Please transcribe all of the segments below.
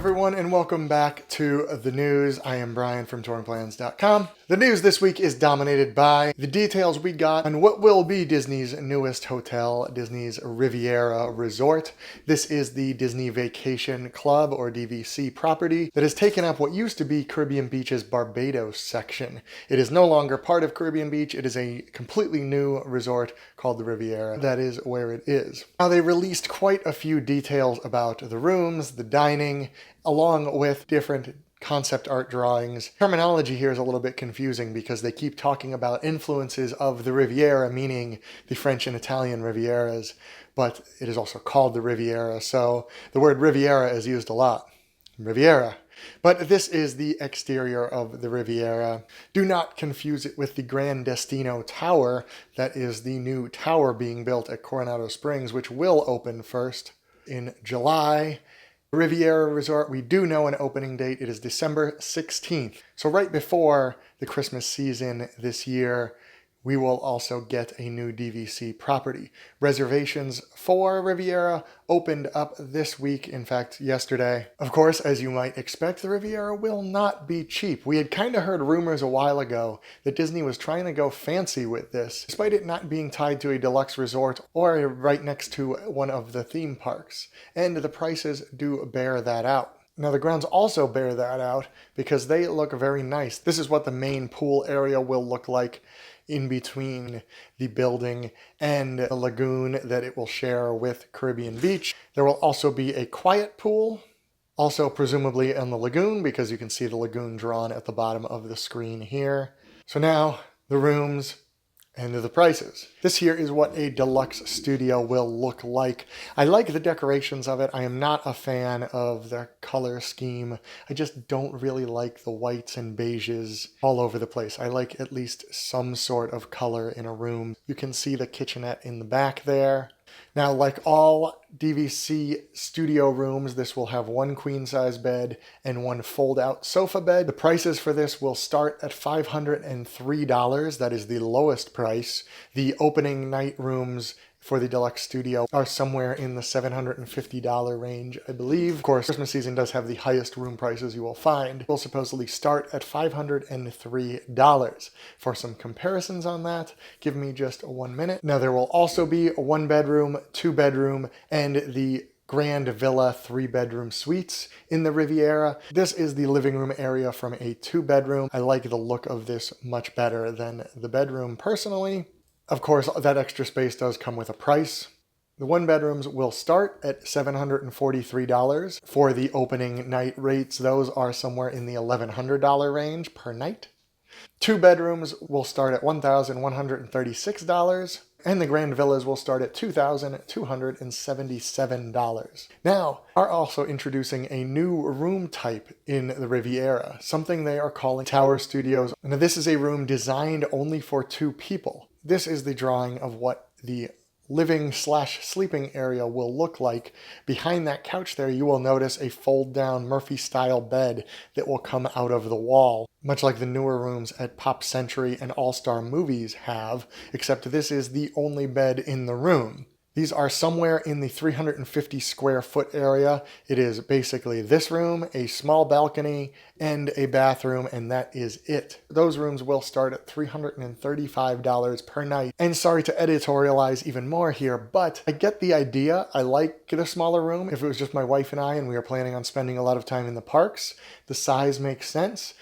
everyone, and welcome back to the news. I am Brian from touringplans.com. The news this week is dominated by the details we got on what will be Disney's newest hotel, Disney's Riviera Resort. This is the Disney Vacation Club, or DVC property, that has taken up what used to be Caribbean Beach's Barbados section. It is no longer part of Caribbean Beach. It is a completely new resort called the Riviera. That is where it is. Now, they released quite a few details about the rooms, the dining, along with different concept art drawings. Terminology here is a little bit confusing because they keep talking about influences of the Riviera, meaning the French and Italian Rivieras, but it is also called the Riviera, so the word Riviera is used a lot. Riviera. But this is the exterior of the Riviera. Do not confuse it with the Gran Destino Tower. That is the new tower being built at Coronado Springs, which will open first in July. Riviera Resort, we do know an opening date. It is December 16th. So right before the Christmas season this year, we will also get a new DVC property. Reservations for Riviera opened up this week, in fact, yesterday. Of course, as you might expect, the Riviera will not be cheap. We had kind of heard rumors a while ago that Disney was trying to go fancy with this, despite it not being tied to a deluxe resort or right next to one of the theme parks. And the prices do bear that out. Now, the grounds also bear that out because they look very nice. This is what the main pool area will look like in between the building and the lagoon that it will share with Caribbean Beach. There will also be a quiet pool, also presumably in the lagoon, because you can see the lagoon drawn at the bottom of the screen here. So now, the rooms and the prices. This here is what a deluxe studio will look like. I like the decorations of it. I am not a fan of the color scheme. I just don't really like the whites and beiges all over the place. I like at least some sort of color in a room. You can see the kitchenette in the back there. Now, like all DVC studio rooms, this will have one queen-size bed and one fold-out sofa bed. The prices for this will start at $503. That is the lowest price. The opening night rooms for the deluxe studio are somewhere in the $750 range, I believe. Of course, Christmas season does have the highest room prices you will find. Will supposedly start at $503. For some comparisons on that, give me just 1 minute. Now, there will also be a 1-bedroom, 2-bedroom, and the Grand Villa 3-bedroom suites in the Riviera. This is the living room area from a 2-bedroom. I like the look of this much better than the bedroom personally. Of course, that extra space does come with a price. The 1-bedrooms will start at $743 for the opening night rates. Those are somewhere in the $1,100 range per night. 2-bedrooms will start at $1,136, and the Grand Villas will start at $2,277. Now, are also introducing a new room type in the Riviera, something they are calling Tower Studios. Now, this is a room designed only for 2 people. This is the drawing of what the living/sleeping area will look like. Behind that couch there, you will notice a fold-down Murphy-style bed that will come out of the wall, much like the newer rooms at Pop Century and All-Star Movies have, except this is the only bed in the room. These are somewhere in the 350 square foot area. It is basically this room, a small balcony, and a bathroom, and that is it. Those rooms will start at $335 per night. And sorry to editorialize even more here, but I get the idea. I like the smaller room. If it was just my wife and I and we were planning on spending a lot of time in the parks, the size makes sense.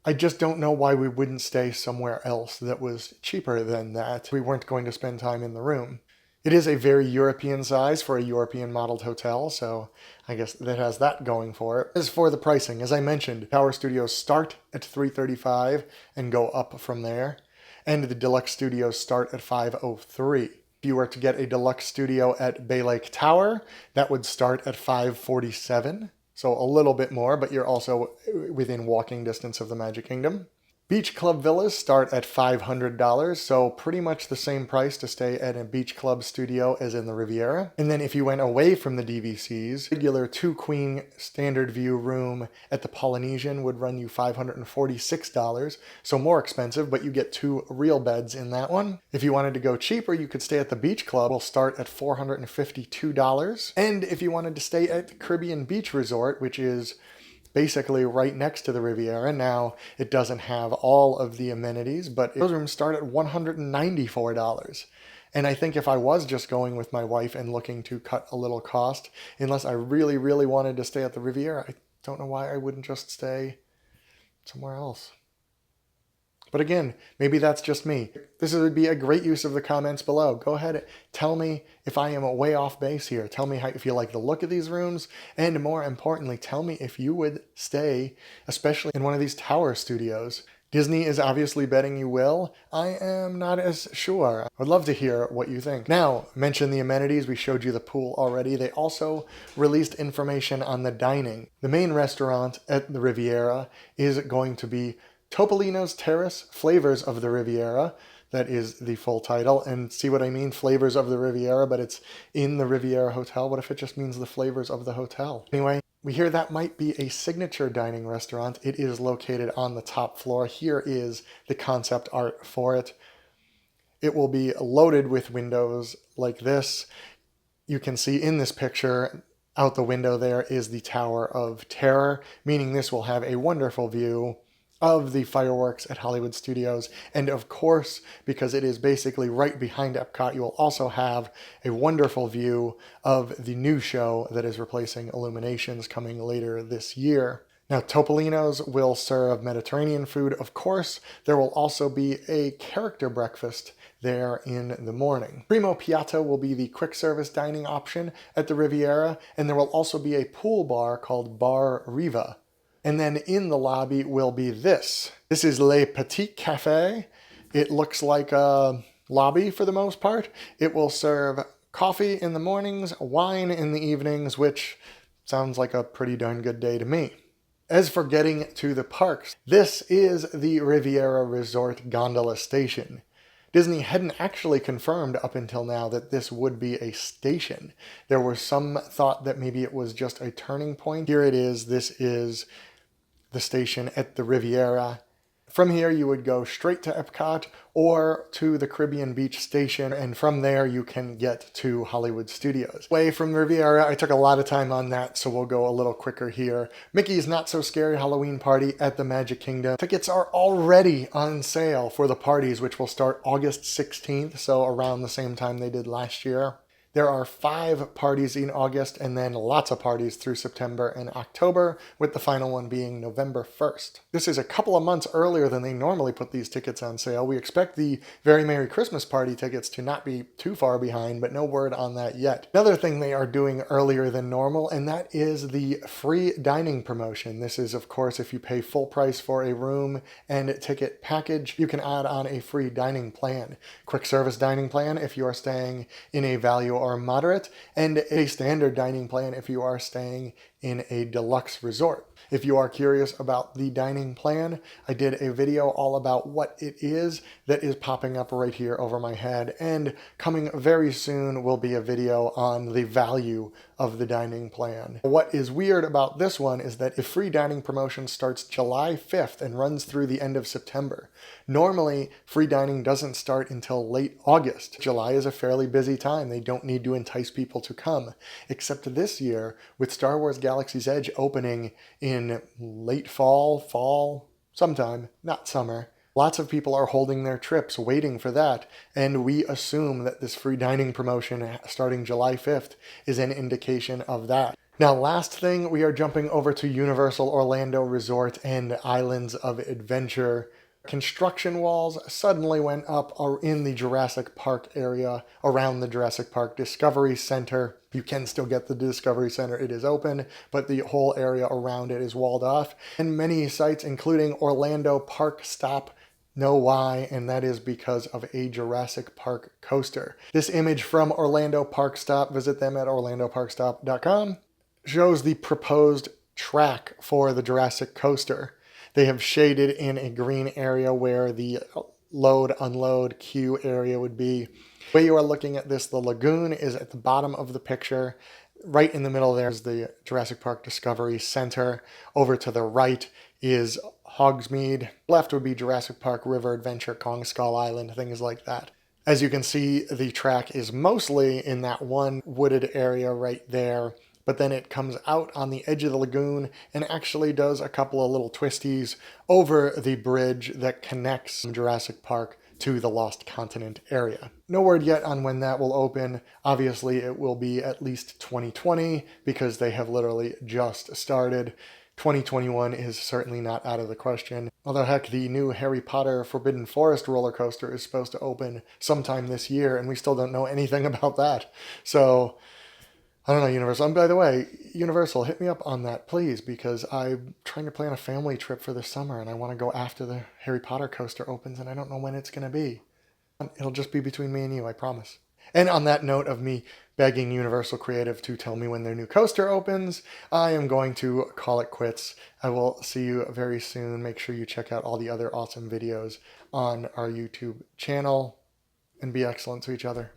I just don't know why we wouldn't stay somewhere else that was cheaper than that. We weren't going to spend time in the room. It is a very European size for a European modeled hotel, so I guess that has that going for it. As for the pricing, as I mentioned, Tower Studios start at $335 and go up from there, and the deluxe studios start at $503. If you were to get a deluxe studio at Bay Lake Tower, that would start at $547, so a little bit more, but you're also within walking distance of the Magic Kingdom. Beach club villas start at $500, so pretty much the same price to stay at a beach club studio as in the Riviera. And then if you went away from the DVCs, regular 2-queen standard view room at the Polynesian would run you $546, so more expensive, but you get 2 real beds in that one. If you wanted to go cheaper, you could stay at the beach club. Will start at $452. And if you wanted to stay at the Caribbean Beach Resort, which is basically right next to the Riviera. Now, it doesn't have all of the amenities, but those rooms start at $194. And I think if I was just going with my wife and looking to cut a little cost, unless I really, really wanted to stay at the Riviera, I don't know why I wouldn't just stay somewhere else. But again, maybe that's just me. This would be a great use of the comments below. Go ahead, tell me if I am way off base here. Tell me if you like the look of these rooms, and more importantly, tell me if you would stay, especially in one of these tower studios. Disney is obviously betting you will. I am not as sure. I'd love to hear what you think. Now, mention the amenities. We showed you the pool already. They also released information on the dining. The main restaurant at the Riviera is going to be Topolino's Terrace, Flavors of the Riviera. That is the full title. And see what I mean? Flavors of the Riviera, but it's in the Riviera Hotel. What if it just means the flavors of the hotel? Anyway, we hear that might be a signature dining restaurant. It is located on the top floor. Here is the concept art for it. It will be loaded with windows like this. You can see in this picture, out the window there is the Tower of Terror, meaning this will have a wonderful view of the fireworks at Hollywood Studios. And of course, because it is basically right behind Epcot, you will also have a wonderful view of the new show that is replacing Illuminations coming later this year. Now, Topolino's will serve Mediterranean food, of course. There will also be a character breakfast there in the morning. Primo Piatto will be the quick service dining option at the Riviera, and there will also be a pool bar called Bar Riva. And then in the lobby will be this. This is Le Petit Café. It looks like a lobby for the most part. It will serve coffee in the mornings, wine in the evenings, which sounds like a pretty darn good day to me. As for getting to the parks, this is the Riviera Resort gondola station. Disney hadn't actually confirmed up until now that this would be a station. There was some thought that maybe it was just a turning point. Here it is. This is the station at the Riviera. From here, you would go straight to Epcot or to the Caribbean Beach Station, and from there you can get to Hollywood Studios. Away from Riviera, I took a lot of time on that, so we'll go a little quicker here. Mickey's Not So Scary Halloween Party at the Magic Kingdom. Tickets are already on sale for the parties, which will start August 16th, so around the same time they did last year. There are 5 parties in August and then lots of parties through September and October, with the final one being November 1st. This is a couple of months earlier than they normally put these tickets on sale. We expect the Very Merry Christmas Party tickets to not be too far behind, but no word on that yet. Another thing they are doing earlier than normal, and that is the free dining promotion. This is, of course, if you pay full price for a room and ticket package, you can add on a free dining plan. Quick service dining plan if you are staying in a value or moderate, and a standard dining plan if you are staying in a deluxe resort. If you are curious about the dining plan, I did a video all about what it is that is popping up right here over my head, and coming very soon will be a video on the value of the dining plan. What is weird about this one is that if free dining promotion starts July 5th and runs through the end of September, normally free dining doesn't start until late August. July is a fairly busy time. They don't need to entice people to come, except this year with Star Wars Galaxy's Edge opening in late fall, sometime, not summer. Lots of people are holding their trips waiting for that, and we assume that this free dining promotion starting July 5th is an indication of that. Now, last thing, we are jumping over to Universal Orlando Resort and Islands of Adventure. Construction walls suddenly went up in the Jurassic Park area around the Jurassic Park Discovery Center. You can still get the Discovery Center, it is open, but the whole area around it is walled off. And many sites, including Orlando Park Stop, know why, and that is because of a Jurassic Park coaster. This image from Orlando Park Stop, visit them at orlandoparkstop.com, shows the proposed track for the Jurassic coaster. They have shaded in a green area where the load, unload, queue area would be. The way you are looking at this, the lagoon is at the bottom of the picture. Right in the middle there is the Jurassic Park Discovery Center. Over to the right is Hogsmeade. Left would be Jurassic Park River Adventure, Kong Skull Island, things like that. As you can see, the track is mostly in that one wooded area right there, but then it comes out on the edge of the lagoon and actually does a couple of little twisties over the bridge that connects Jurassic Park to the Lost Continent area. No word yet on when that will open. Obviously, it will be at least 2020 because they have literally just started. 2021 is certainly not out of the question. Although, heck, the new Harry Potter Forbidden Forest roller coaster is supposed to open sometime this year, and we still don't know anything about that. So, I don't know, Universal. And by the way, Universal, hit me up on that, please, because I'm trying to plan a family trip for this summer, and I want to go after the Harry Potter coaster opens, and I don't know when it's going to be. It'll just be between me and you, I promise. And on that note of me begging Universal Creative to tell me when their new coaster opens, I am going to call it quits. I will see you very soon. Make sure you check out all the other awesome videos on our YouTube channel, and be excellent to each other.